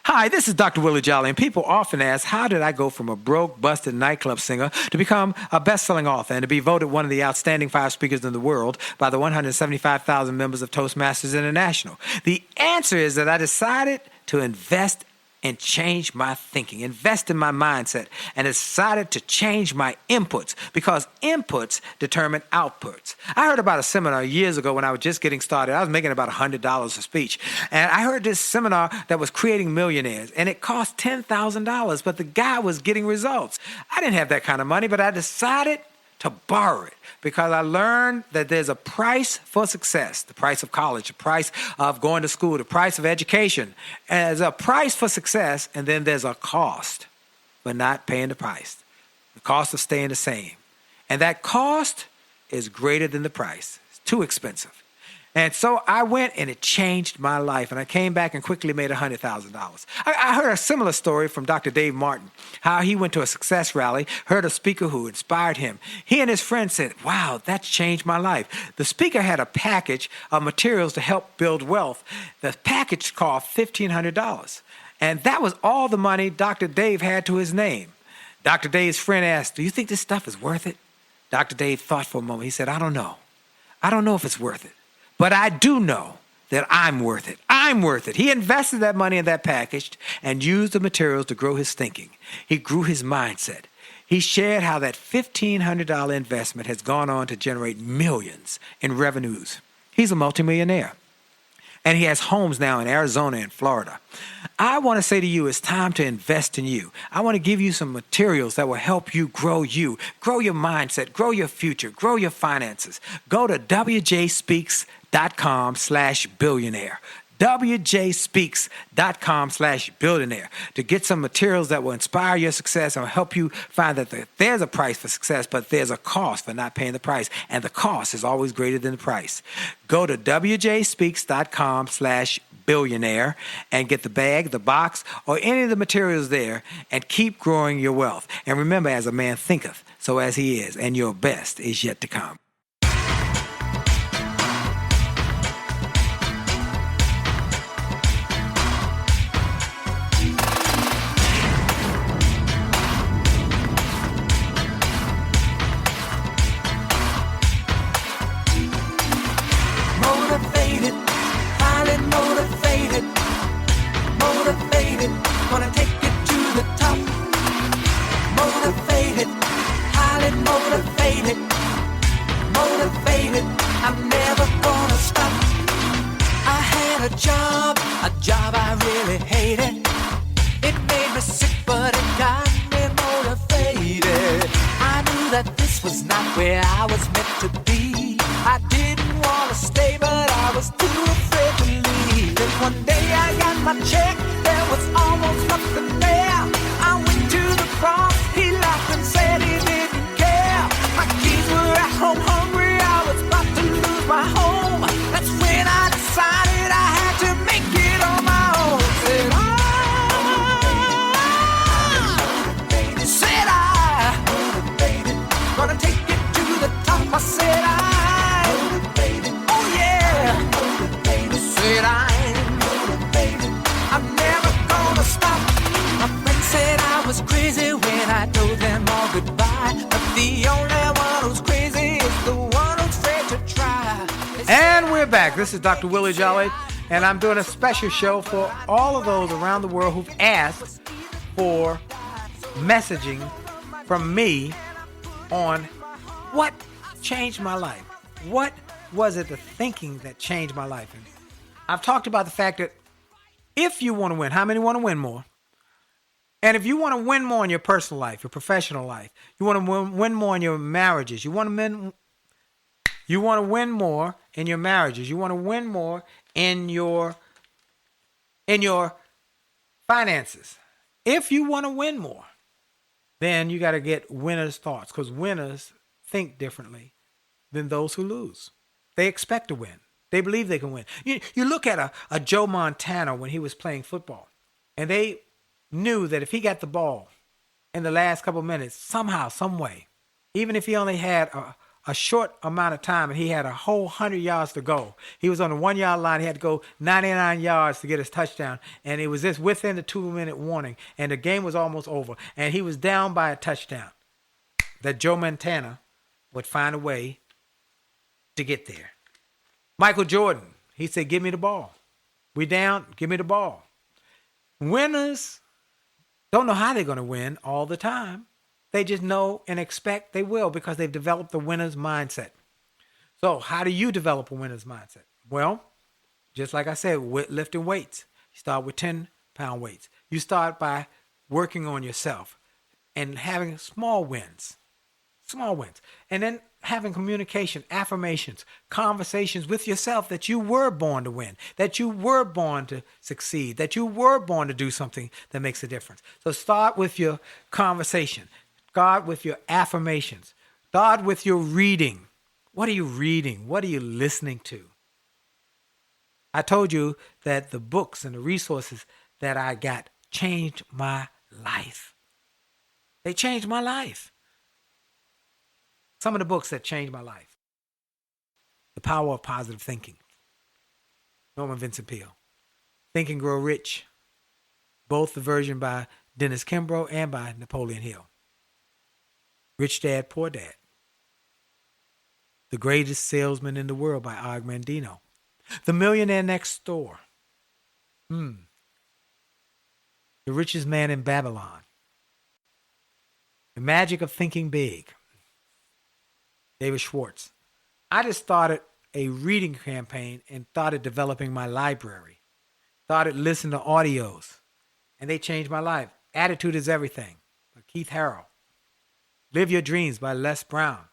A: Hi, this is Dr. Willie Jolley, and people often ask, how did I go from a broke, busted nightclub singer to become a best-selling author and to be voted one of the outstanding 5 speakers in the world by the 175,000 members of Toastmasters International? The answer is that I decided to invest and change my thinking, invest in my mindset, and decided to change my inputs because inputs determine outputs. I heard about a seminar years ago when I was just getting started. I was making about $100 a speech. And I heard this seminar that was creating millionaires, and it cost $10,000, but the guy was getting results. I didn't have that kind of money, but I decided to borrow it because I learned that there's a price for success, the price of college, the price of going to school, the price of education. And there's a price for success, and then there's a cost for not paying the price, the cost of staying the same. And that cost is greater than the price. It's too expensive. And so I went, and it changed my life. And I came back and quickly made $100,000. I heard a similar story from Dr. Dave Martin, how he went to a success rally, heard a speaker who inspired him. He and his friend said, wow, that's changed my life. The speaker had a package of materials to help build wealth. The package cost $1,500. And that was all the money Dr. Dave had to his name. Dr. Dave's friend asked, do you think this stuff is worth it? Dr. Dave thought for a moment. He said, I don't know. I don't know if it's worth it. But I do know that I'm worth it. I'm worth it. He invested that money in that package and used the materials to grow his thinking. He grew his mindset. He shared how that $1,500 investment has gone on to generate millions in revenues. He's a multimillionaire. And he has homes now in Arizona and Florida. I want to say to you, it's time to invest in you. I want to give you some materials that will help you, grow your mindset, grow your future, grow your finances. Go to wjspeaks.com/billionaire. wjspeaks.com/billionaire to get some materials that will inspire your success and will help you find that there's a price for success, but there's a cost for not paying the price. And the cost is always greater than the price. Go to wjspeaks.com/billionaire and get the bag, the box, or any of the materials there and keep growing your wealth. And remember, as a man thinketh, so as he is, and your best is yet to come.
D: Gonna take it to the top. Motivated, highly motivated. Motivated, I'm never gonna stop. I had a job I really hated. It made me sick, but it got me motivated. I knew that this was not where I was meant to be. I didn't wanna stay, but I was too afraid to leave. Then one day I got my check. There was almost nothing there. I went to the boss. He laughed and said he didn't care. My kids were at home hungry. I was about to lose my home. That's when I decided I had to make it on my own. Said I, gonna take it to the top. I said oh yeah, said I'm never gonna stop. My friends said I was crazy when I told them all goodbye. But the only one who's crazy is the one who's afraid to try.
A: And we're back. This is Dr. Willie Jolley, and I'm doing a special show for all of those around the world who've asked for messaging from me on what changed my life. What was it, the thinking that changed my life? And I've talked about the fact that if you want to win, how many want to win more? And if you want to win more in your personal life, your professional life, you want to win more in your marriages, you want to win more in your marriages, you want to win more in your finances. If you want to win more, then you got to get winners' thoughts, because winners think differently than those who lose. They expect to win. They believe they can win. You look at a Joe Montana when he was playing football, and they knew that if he got the ball in the last couple of minutes, somehow, some way, even if he only had a short amount of time and he had a whole 100 yards to go, he was on the 1 yard line. He had to go 99 yards to get his touchdown, and it was just within the 2-minute warning, and the game was almost over, and he was down by a touchdown. That Joe Montana would find a way to get there. Michael Jordan, he said, give me the ball. We down, give me the ball. Winners don't know how they're going to win all the time. They just know and expect they will because they've developed the winner's mindset. So how do you develop a winner's mindset? Well, just like I said, with lifting weights. You start with 10-pound weights. You start by working on yourself and having small wins. And then having communication, affirmations, conversations with yourself that you were born to win, that you were born to succeed, that you were born to do something that makes a difference. So start with your conversation. Start with your affirmations. Start with your reading. What are you reading? What are you listening to? I told you that the books and the resources that I got changed my life. They changed my life. Some of the books that changed my life. The Power of Positive Thinking. Norman Vincent Peale. Think and Grow Rich. Both the version by Dennis Kimbrough and by Napoleon Hill. Rich Dad, Poor Dad. The Greatest Salesman in the World by Og Mandino. The Millionaire Next Door. The Richest Man in Babylon. The Magic of Thinking Big. David Schwartz. I just started a reading campaign and started developing my library. Started listening to audios, and they changed my life. Attitude is Everything by Keith Harrell. Live Your Dreams by Les Brown.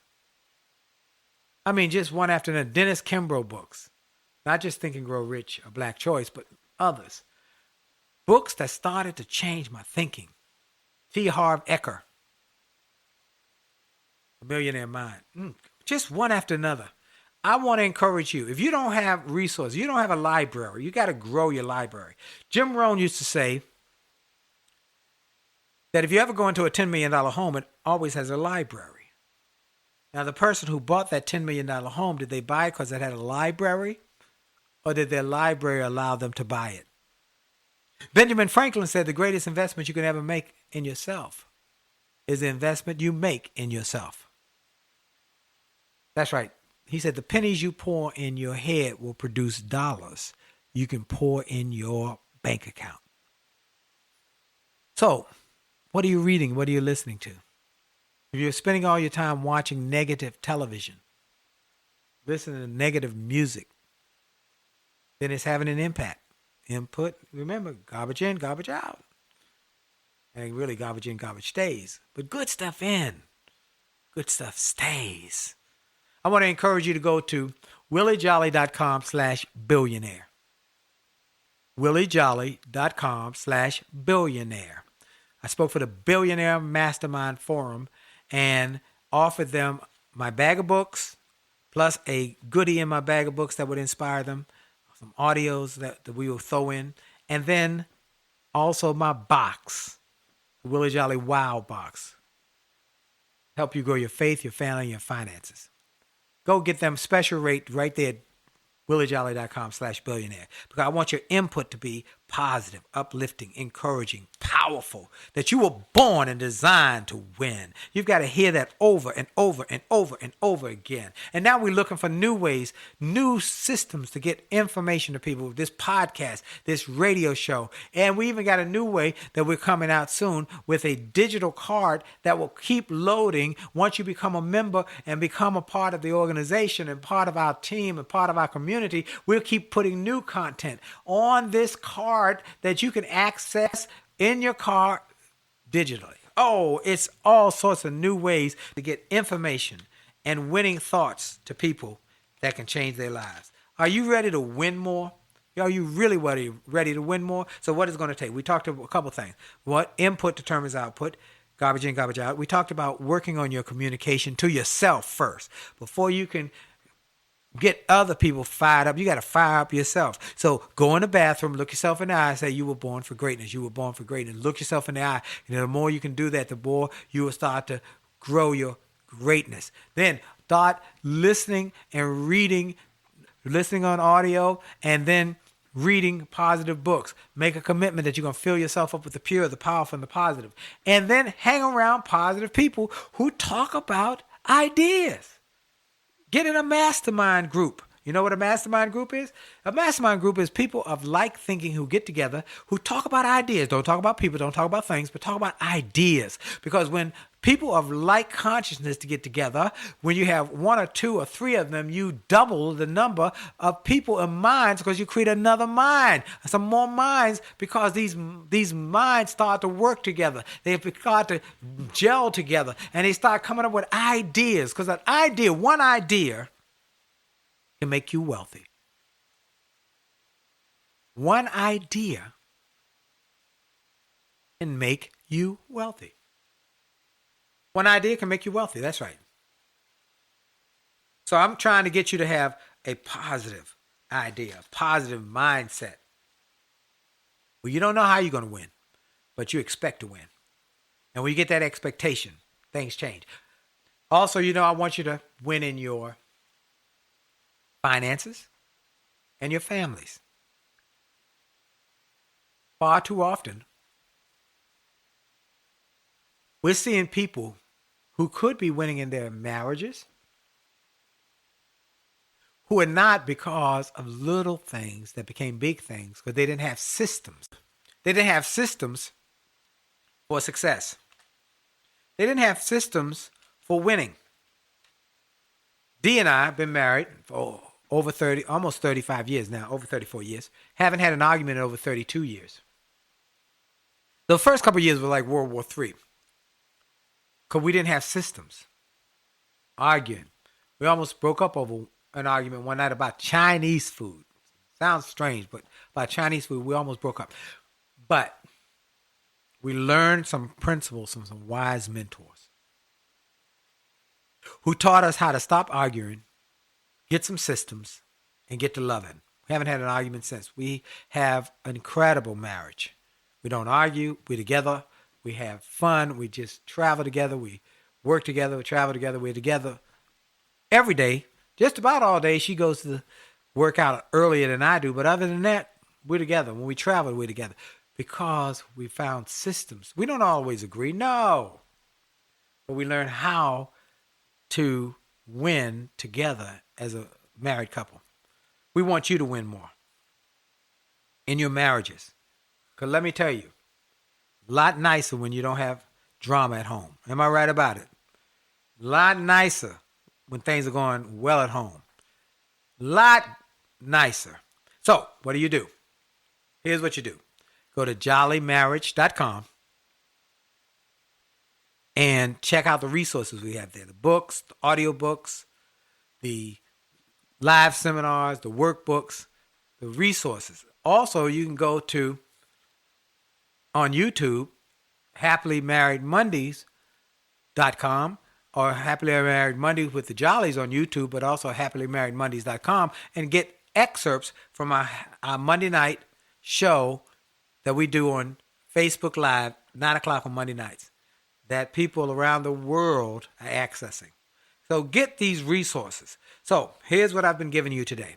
A: I mean, just one after another. Dennis Kimbrough books. Not just Think and Grow Rich, A Black Choice, but others. Books that started to change my thinking. T. Harv Eker. A Millionaire Mind. Just one after another. I want to encourage you. If you don't have resources, you don't have a library, you got to grow your library. Jim Rohn used to say that if you ever go into a $10 million home, it always has a library. Now, the person who bought that $10 million home, did they buy it because it had a library? Or did their library allow them to buy it? Benjamin Franklin said the greatest investment you can ever make in yourself is the investment you make in yourself. That's right. He said the pennies you pour in your head will produce dollars you can pour in your bank account. So, what are you reading? What are you listening to? If you're spending all your time watching negative television, listening to negative music, then it's having an impact. Input, remember, garbage in, garbage out. And really garbage in, garbage stays. But good stuff in, good stuff stays. I want to encourage you to go to williejolly.com/billionaire. williejolly.com/billionaire. I spoke for the Billionaire Mastermind Forum and offered them my bag of books, plus a goodie in my bag of books that would inspire them, some audios that we will throw in, and then also my box, the Willie Jolley Wow Box. Help you grow your faith, your family, and your finances. Go get them special rate right there at williejolly.com/billionaire, because I want your input to be positive, uplifting, encouraging, powerful, that you were born and designed to win. You've got to hear that over and over and over and over again. And now we're looking for new ways, new systems to get information to people. This podcast, this radio show, and we even got a new way that we're coming out soon with a digital card that will keep loading once you become a member and become a part of the organization and part of our team and part of our community. We'll keep putting new content on this card that you can access in your car digitally. Oh, it's all sorts of new ways to get information and winning thoughts to people that can change their lives. Are you ready to win more? Are you really ready to win more? So what is it going to take? We talked about a couple things. What input determines output. garbage in, garbage out. We talked about working on your communication to yourself first. Before you can get other people fired up, you got to fire up yourself. So go in the bathroom, look yourself in the eye, say you were born for greatness. You were born for greatness. Look yourself in the eye. And the more you can do that, the more you will start to grow your greatness. Then start listening and reading, listening on audio, and then reading positive books. Make a commitment that you're going to fill yourself up with the pure, the powerful, and the positive. And then hang around positive people who talk about ideas. Get in a mastermind group. You know what a mastermind group is? A mastermind group is people of like thinking who get together, who talk about ideas. Don't talk about people, don't talk about things, but talk about ideas. Because when people of like consciousness to get together, when you have one or two or three of them, you double the number of people and minds because you create another mind, some more minds, because these minds start to work together. They start to gel together, and they start coming up with ideas, because an idea, one idea, can make you wealthy. One idea can make you wealthy. One idea can make you wealthy. That's right. So I'm trying to get you to have a positive idea, a positive mindset. Well, you don't know how you're going to win, but you expect to win. And when you get that expectation, things change. Also, I want you to win in your finances and your families. Far too often, we're seeing people who could be winning in their marriages, who are not, because of little things that became big things, because they didn't have systems. They didn't have systems for success. They didn't have systems for winning. Dee and I have been married for over 30, almost 35 years now, over 34 years. Haven't had an argument in over 32 years. The first couple of years were like World War III. Because we didn't have systems. Arguing. We almost broke up over an argument one night about Chinese food. Sounds strange, but about Chinese food, we almost broke up. But we learned some principles from some wise mentors who taught us how to stop arguing, get some systems, and get to loving. We haven't had an argument since. We have an incredible marriage. We don't argue. We're together. We have fun. We just travel together. We work together. We travel together. We're together every day, just about all day. She goes to work out earlier than I do. But other than that, we're together. When we travel, we're together because we found systems. We don't always agree. No. But we learn how to win together as a married couple. We want you to win more in your marriages. Because let me tell you, a lot nicer when you don't have drama at home. Am I right about it? A lot nicer when things are going well at home. A lot nicer. So, what do? Here's what you do. Go to jollymarriage.com and check out the resources we have there. The books, the audiobooks, the live seminars, the workbooks, the resources. Also, you can go to on YouTube, HappilyMarriedMondays.com or Happily Married Mondays with the Jollies on YouTube, but also HappilyMarriedMondays.com, and get excerpts from our Monday night show that we do on Facebook Live, 9 o'clock on Monday nights, that people around the world are accessing. So get these resources. So here's what I've been giving you today.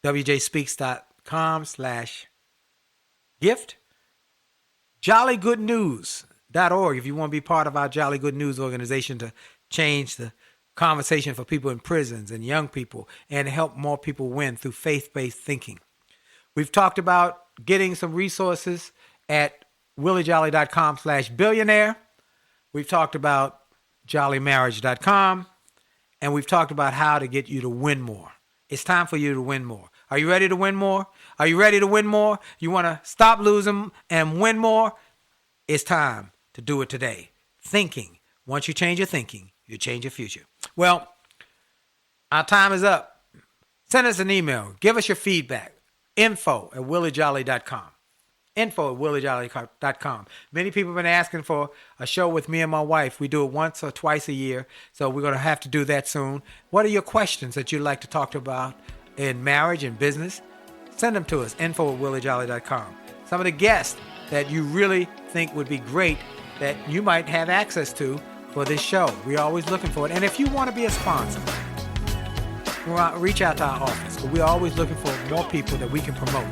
A: wjspeaks.com/gift. jollygoodnews.org if you want to be part of our Jolly Good News organization to change the conversation for people in prisons and young people and help more people win through faith-based thinking. We've talked about getting some resources at williejolly.com/billionaire. We've talked about jollymarriage.com, and we've talked about how to get you to win more. It's time for you to win more. Are you ready to win more? Are you ready to win more? You want to stop losing and win more? It's time to do it today. Thinking. Once you change your thinking, you change your future. Well, our time is up. Send us an email. Give us your feedback. info@williejolly.com. info@williejolly.com. Many people have been asking for a show with me and my wife. We do it once or twice a year, so we're going to have to do that soon. What are your questions that you'd like to talk about in marriage and business? Send them to us, info@williejolly.com. Some of the guests that you really think would be great that you might have access to for this show. We're always looking for it. And if you want to be a sponsor, reach out to our office. We're always looking for more people that we can promote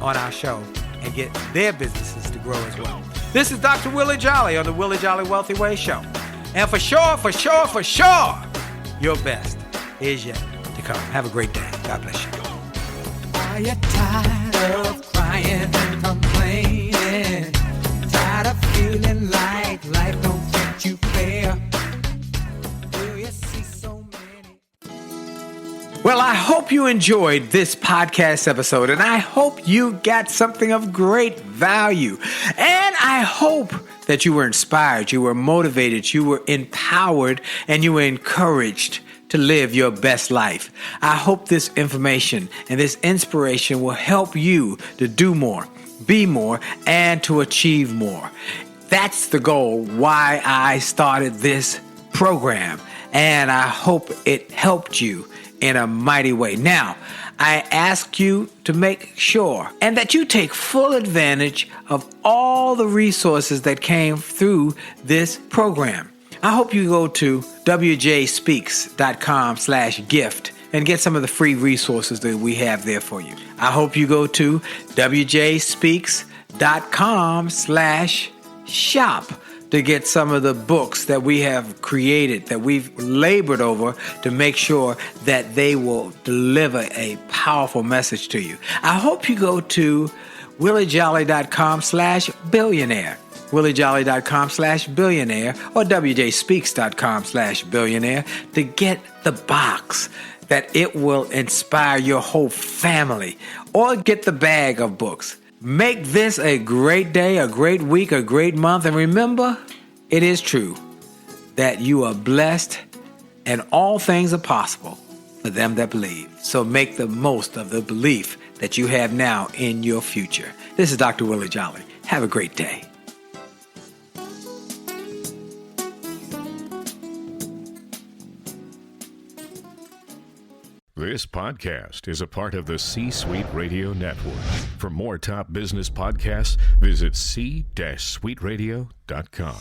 A: on our show and get their businesses to grow as well. This is Dr. Willie Jolley on the Willie Jolley Wealthy Way Show. And for sure, your best is yet to come. Have a great day. God bless you.
E: Are you tired of crying and complaining? Tired of feeling like life don't treat you fair? Do you see so many?
A: Well, I hope you enjoyed this podcast episode, and I hope you got something of great value. And I hope that you were inspired, you were motivated, you were empowered, and you were encouraged to live your best life. I hope this information and this inspiration will help you to do more, be more, and to achieve more. That's the goal why I started this program, and I hope it helped you in a mighty way. Now, I ask you to make sure and that you take full advantage of all the resources that came through this program. I hope you go to wjspeaks.com/gift and get some of the free resources that we have there for you. I hope you go to wjspeaks.com/shop to get some of the books that we have created, that we've labored over to make sure that they will deliver a powerful message to you. I hope you go to williejolly.com/billionaire. williejolly.com/billionaire or wjspeaks.com/billionaire to get the box that it will inspire your whole family, or get the bag of books. Make this a great day, a great week, a great month, and remember, it is true that you are blessed and all things are possible for them that believe. So make the most of the belief that you have now in your future. This is Dr. Willie Jolley. Have a great day.
F: This podcast is a part of the C-Suite Radio Network. For more top business podcasts, visit c-suiteradio.com.